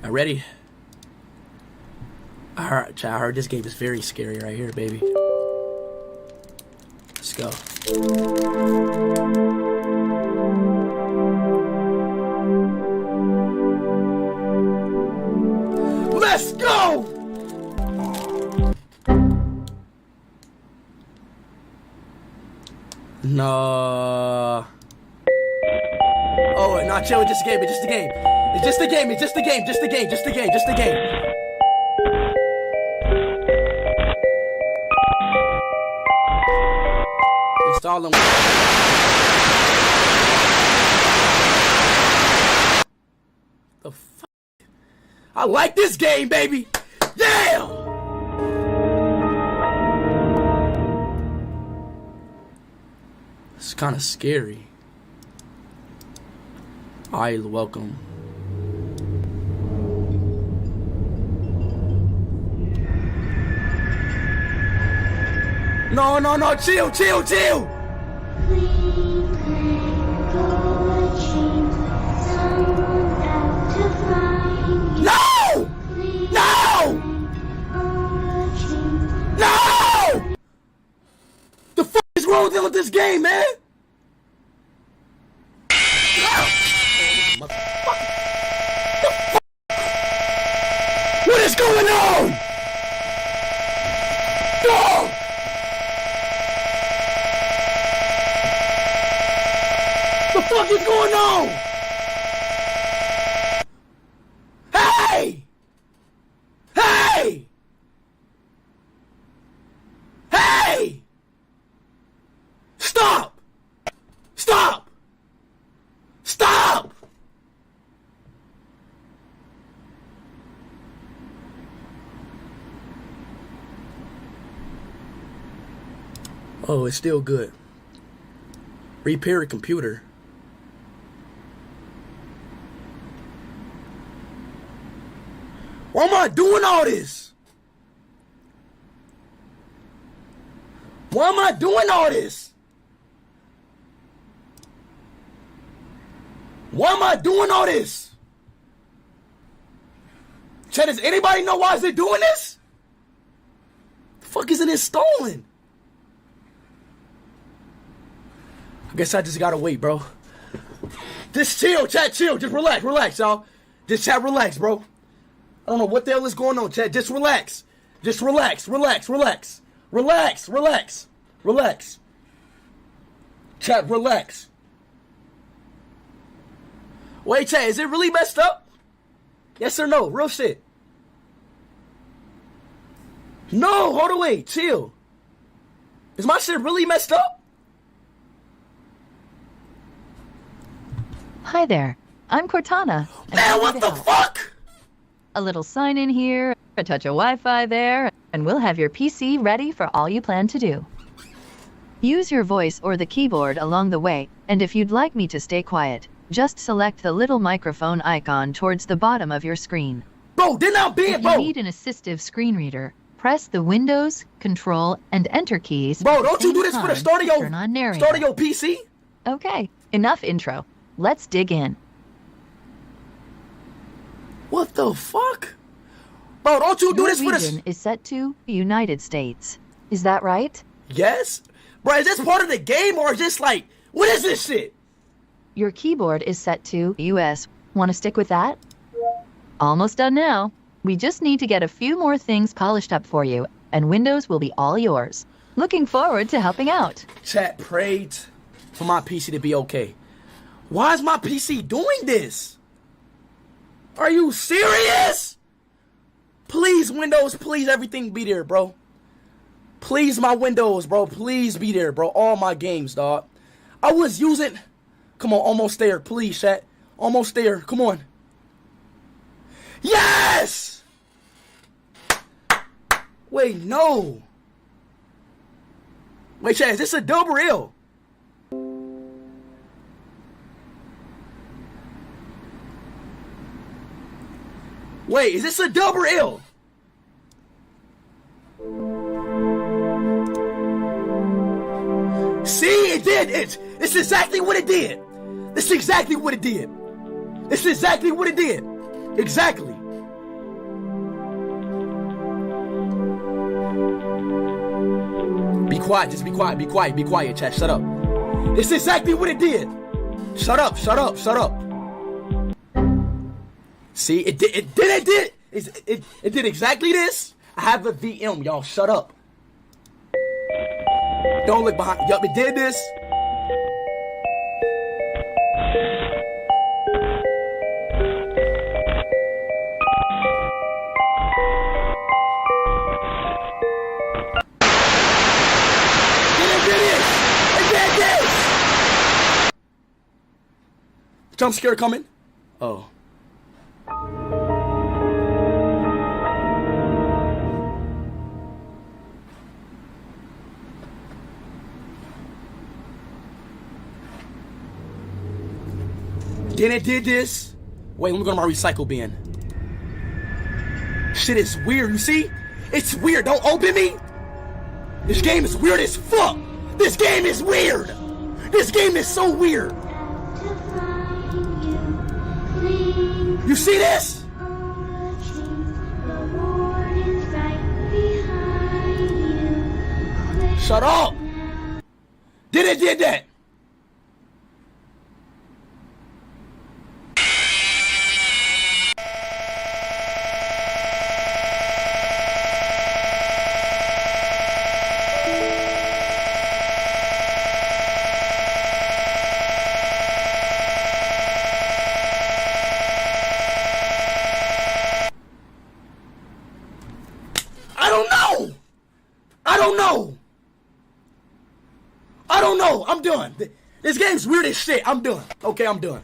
Ready? I heard this game is very scary right here, baby. Let's go. Let's go! No. Oh, no, chill. It's just a game. It's just a game. It's just a game. It's just a game. Just a game. Just a game. Just a game. Installing. The fuck? I like this game, baby. Yeah. It's kind of scary. Alright, welcome. No, no, no, chill, chill, chill! No! No! No! The fuck is wrong with this game, man? What is going on? Dog! The fuck is going on? Hey! Hey! Hey! Stop! Stop! Stop! Oh, it's still good. Repair a computer. Why am I doing all this? Why am I doing all this? Why am I doing all this? Chat, does anybody know why is they doing this? The fuck isn't it stolen? I guess I just gotta wait, bro. Just chill, chat, chill. Just relax, relax, y'all. Just chat, relax, bro. I don't know what the hell is going on, chat. Just relax. Just relax, relax, relax. Relax, relax, relax. Chat, relax. Wait, chat, is it really messed up? Yes or no? Real shit. No, hold on, wait, chill. Is my shit really messed up? Hi there, I'm Cortana. Man, what the fuck? A little sign in here, a touch of Wi-Fi there, and we'll have your PC ready for all you plan to do. Use your voice or the keyboard along the way, and if you'd like me to stay quiet, just select the little microphone icon towards the bottom of your screen. Bro, didn't I be it, bro? If you need an assistive screen reader, press the Windows, Control, and Enter keys. Bro, don't you do this for the start of your PC? Okay, enough intro. Let's dig in. What the fuck? Bro, don't you do this for the... Your region is set to United States. Is that right? Yes? Bro, is this part of the game or is this like... What is this shit? Your keyboard is set to US. Want to stick with that? Almost done now. We just need to get a few more things polished up for you, and Windows will be all yours. Looking forward to helping out. Chat prayed for my PC to be okay. Why is my PC doing this? Are you serious? Please, Windows, please, everything be there, bro. Please, my Windows, bro. Please be there, bro. All my games, dog. I was using... Come on, almost there. Please, chat. Almost there. Come on. Yes! Wait, no. Wait, chat, is this a dub or ill? Wait, is this a dub or ill? See, it did. It's exactly what it did. It's exactly what it did. It's exactly what it did. Exactly. quiet. Just be quiet. Be quiet. Be quiet, chat. Shut up. It's exactly what it did. Shut up. Shut up. Shut up. See, it did exactly this. I have a VM, y'all. Shut up. Don't look behind. Yup, it did this. Jump scare coming. Oh. Then it did this. Wait, let me go to my recycle bin. Shit is weird, you see? It's weird. Don't open me. This game is weird as fuck. This game is weird. This game is so weird. You see this? Shut up. Then it did that. I don't know. I'm done. This game's weird as shit. I'm done. Okay, I'm done.